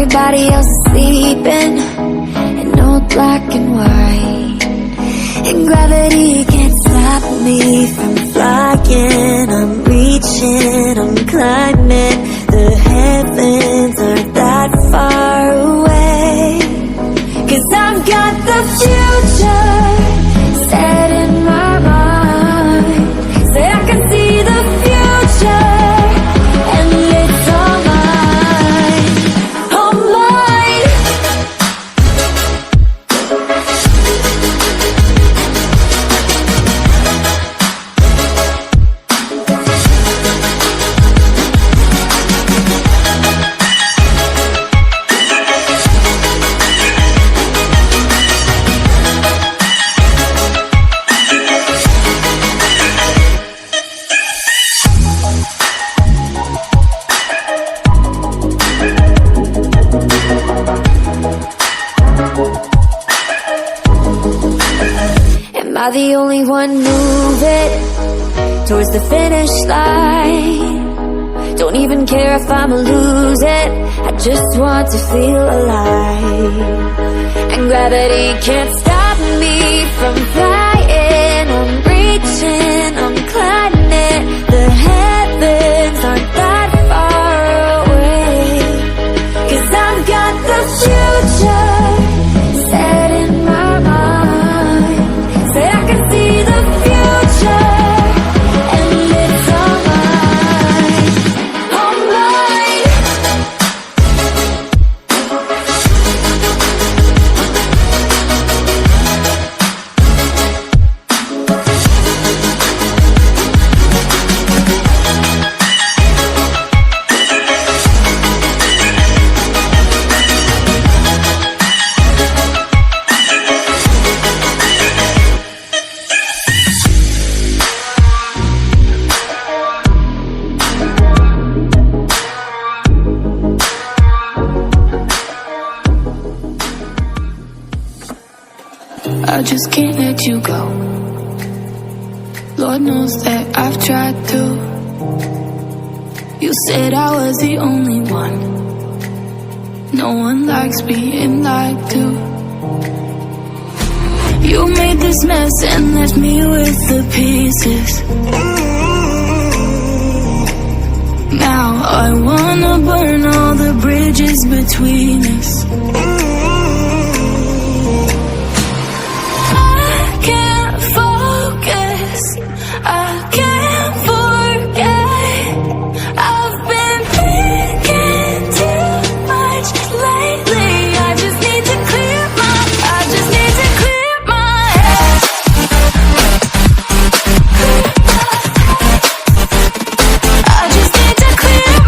everybody else is sleeping in old black and white, and gravity can't stop me from flying. I'm reaching, I'm climbing. The heavens aren't that far away, 'cause I've got the future set in my mind. Say I can see the future, and it's all mine, all mine. Am I the only one moving towards the finish line? Don't even care if I'ma lose it, I just want to feel alive. And gravity can't stop me from flying. I'm reaching, I'm climbing. The heavens aren't that far away, 'cause I've got the future set in my mind. Say I can see the future, and it's all mine, all mine. I just can't let you go. Lord knows that I've tried to. You said I was the only one. No one likes being lied to. You made this mess and left me with the pieces. Now I wanna burn all the bridges between us. I can't forget. I've been thinking too much lately. I just need to clear my head. I just need to clear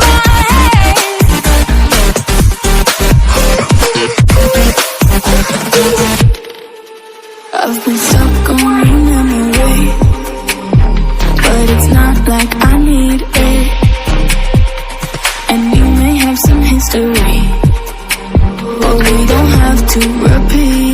my head. I've been stuck on your memory, but it's not like I need it. And you may have some history, but we don't have to repeat.